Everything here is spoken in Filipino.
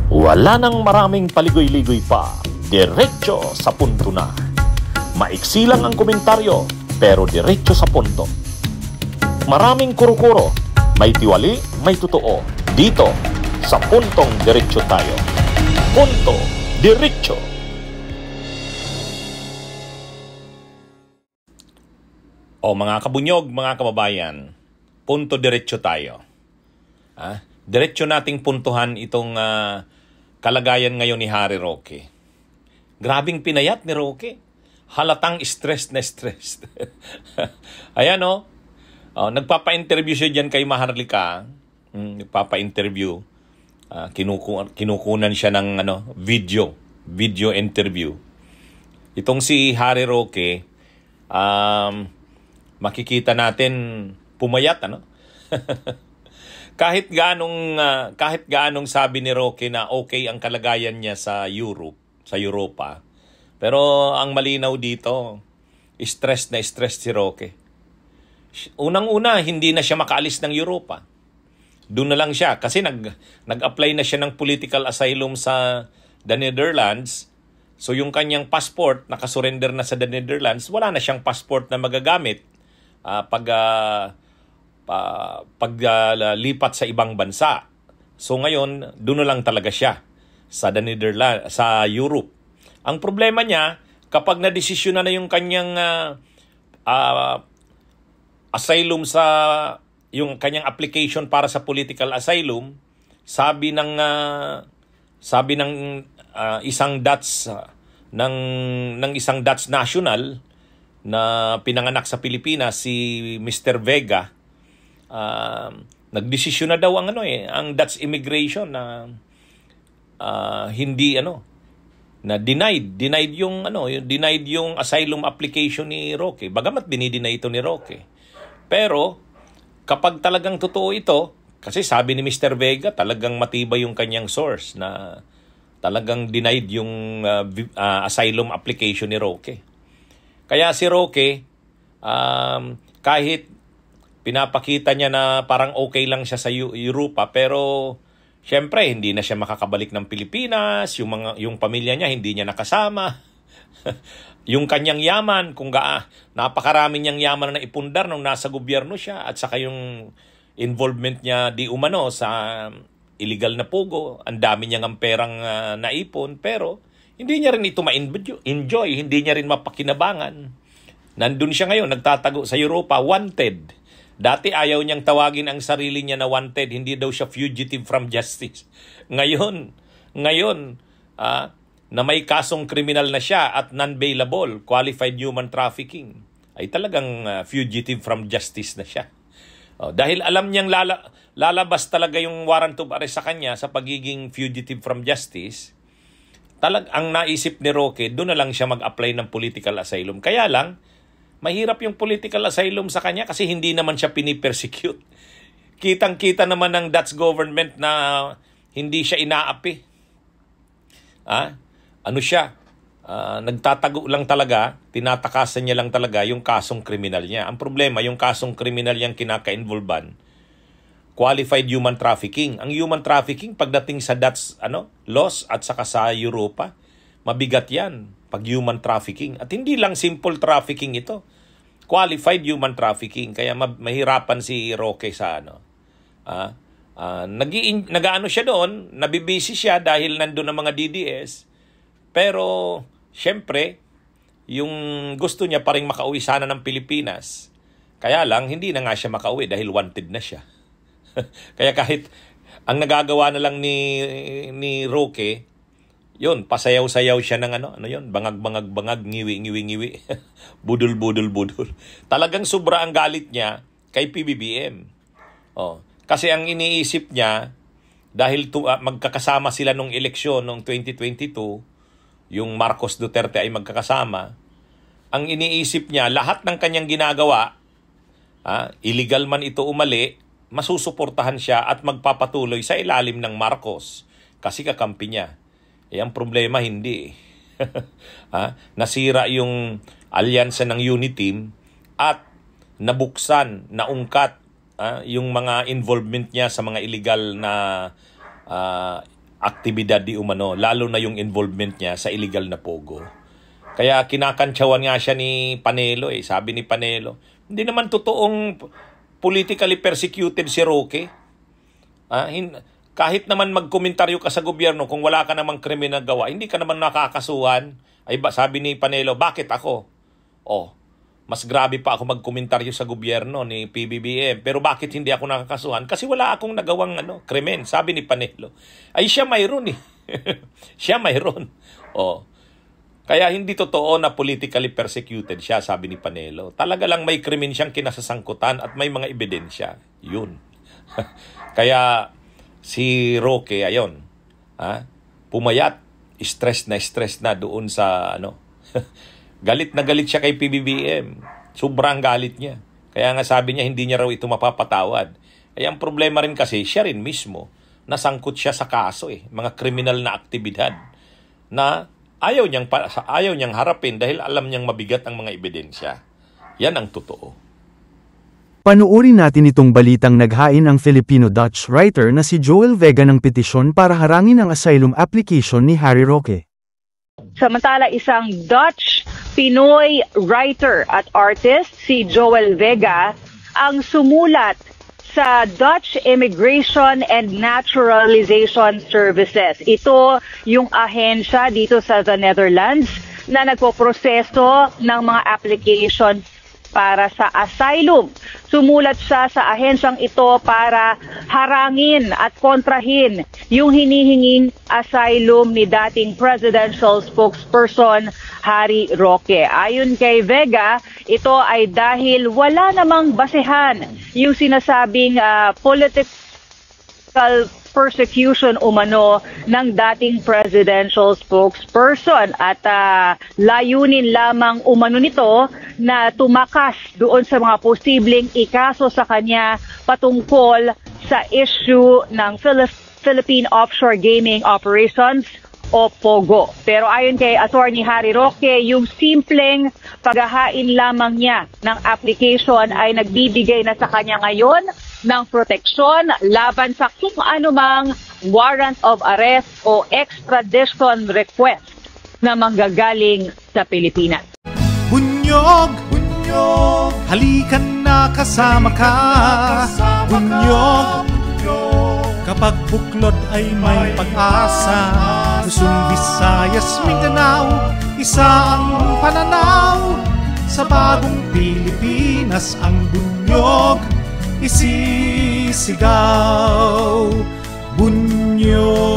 Wala nang maraming paligoy-ligoy pa. Diretso sa punto na. Maiksi lang ang komentaryo, pero diretso sa punto. Maraming kuro-kuro, may tiwali, may totoo. Dito, sa Puntong Diretso tayo. Punto Diretso. O mga kabunyog, mga kababayan, punto diretso tayo. Diretso nating puntuhan itong kalagayan ngayon ni Harry Roque. Grabing pinayat ni Roque. Halatang stress na stress. Ayan o. Nagpapa-interview siya dyan kay Maharlika. Nagpapa-interview. Kinukunan siya ng video interview. Itong si Harry Roque, makikita natin pumayat, kahit gaanong sabi ni Roque na okay ang kalagayan niya sa Europa. Pero ang malinaw dito, stress na stress si Roque. Unang-una, hindi na siya makaalis ng Europa. Doon na lang siya kasi nag-apply na siya ng political asylum sa the Netherlands. So yung kanyang passport, nakasurrender na sa the Netherlands, wala na siyang passport na magagamit paglipat sa ibang bansa. So ngayon, doon na lang talaga siya sa the Netherlands, sa Europe. Ang problema niya, kapag na-desisyon na yung kanyang asylum yung kanyang application para sa political asylum, sabi ng isang Dutch ng isang Dutch national na pinanganak sa Pilipinas, si Mr. Vega, nagdesisyon na daw ang Dutch immigration na na denied yung asylum application ni Roque. Bagamat dinideny ito ni Roque. Pero kapag talagang totoo ito, kasi sabi ni Mr. Vega, talagang matibay yung kanyang source na talagang denied yung asylum application ni Roque. Kaya si Roque, kahit pinapakita niya na parang okay lang siya sa Europa, pero syempre hindi na siya makakabalik ng Pilipinas, yung pamilya niya hindi niya nakasama. Yung kanyang yaman, napakarami niyang yaman na ipundar nung nasa gobyerno siya, at saka yung involvement niya di umano sa illegal na pugo, ang dami niyang perang naipon, pero hindi niya rin ito ma-enjoy, hindi niya rin mapakinabangan. Nandun siya ngayon, nagtatago sa Europa, wanted. Dati ayaw niyang tawagin ang sarili niya na wanted, hindi daw siya fugitive from justice. Ngayon, na may kasong kriminal na siya at non-bailable, qualified human trafficking, ay talagang fugitive from justice na siya. Dahil alam niyang lalabas talaga yung warrant of arrest sa kanya sa pagiging fugitive from justice, ang naisip ni Roque, doon na lang siya mag-apply ng political asylum. Kaya lang, mahirap yung political asylum sa kanya kasi hindi naman siya pinipersecute. Kitang-kita naman ng Dutch government na hindi siya inaapi. Nagtatago lang talaga, tinatakasan niya lang talaga yung kasong kriminal niya. Ang problema, yung kasong kriminal niyang kinaka-involvan, qualified human trafficking. Ang human trafficking, pagdating sa Dutch laws at saka sa Europa, mabigat yan pag human trafficking. At hindi lang simple trafficking ito. Qualified human trafficking. Kaya mahirapan si Roque sa nag-aano siya doon, nabibisi siya dahil nandun ang mga DDS. Pero, syempre, yung gusto niya pa rin makauwi sana ng Pilipinas. Kaya lang, hindi na nga siya makauwi dahil wanted na siya. Kaya kahit ang nagagawa na lang ni Roque, yun, pasayaw-sayaw siya ng bangag-bangag-bangag, ngiwi-ngiwi-ngiwi, budol-budol-budol. Talagang sobra ang galit niya kay PBBM. Kasi ang iniisip niya, dahil magkakasama sila nung eleksyon noong 2022, yung Marcos Duterte ay magkakasama, ang iniisip niya, lahat ng kanyang ginagawa, illegal man ito umali, masusuportahan siya at magpapatuloy sa ilalim ng Marcos kasi kakampi niya. Ang problema hindi. Nasira yung alyansa ng Uniteam at nabuksan, naungkat yung mga involvement niya sa mga illegal na aktibidad di umano, lalo na yung involvement niya sa illegal na pogo. Kaya kinakantsawan nga siya ni Panelo eh. Sabi ni Panelo, hindi naman totoong politically persecuted si Roque. Kahit naman magkomentaryo ka sa gobyerno kung wala ka namang krimen na gawa, hindi ka naman nakakasuhan. Sabi ni Panelo, bakit ako? Mas grabe pa ako magkomentaryo sa gobyerno ni PBBM. Pero bakit hindi ako nakakasuhan? Kasi wala akong nagawang krimen, sabi ni Panelo. Siya mayroon eh. Siya mayroon. Kaya hindi totoo na politically persecuted siya, sabi ni Panelo. Talaga lang may krimen siyang kinasasangkutan at may mga ebidensya. Yun. Kaya si Roque, ayon, pumayat, stress na doon sa galit na galit siya kay PBBM. Sobrang galit niya. Kaya nga sabi niya hindi niya raw ito mapapatawad. Ang problema rin kasi siya rin mismo nasangkot siya sa kaso mga kriminal na aktibidad na ayaw niyang harapin dahil alam niyang mabigat ang mga ebidensya. Yan ang totoo. Panuorin natin itong balitang naghain ang Filipino-Dutch writer na si Joel Vega ng petisyon para harangin ang asylum application ni Harry Roque. Samantala, isang Dutch-Pinoy writer at artist, si Joel Vega, ang sumulat sa Dutch Immigration and Naturalization Services. Ito yung ahensya dito sa the Netherlands na nagpoproseso ng mga application para sa asylum. Sumulat siya sa ahensyang ito para harangin at kontrahin yung hinihinging asylum ni dating presidential spokesperson Harry Roque. Ayon kay Vega, ito ay dahil wala namang basehan yung sinasabing political persecution umano ng dating presidential spokesperson at layunin lamang umano nito na tumakas doon sa mga posibleng ikaso sa kanya patungkol sa issue ng Philippine Offshore Gaming Operations o POGO. Pero ayon kay Attorney Harry Roque, yung simpleng paghahain lamang niya ng application ay nagbibigay na sa kanya ngayon ng proteksyon laban sa kung anumang warrant of arrest o extradition request na manggagaling sa Pilipinas. Bunyog, bunyog, halikan na kasama ka. Bunyog, kapag buklod ay may pag-asa. Luzon, Visayas, Mindanao, isa ang pananaw. Sa bagong Pilipinas ang bunyog isisigaw. Bunyog.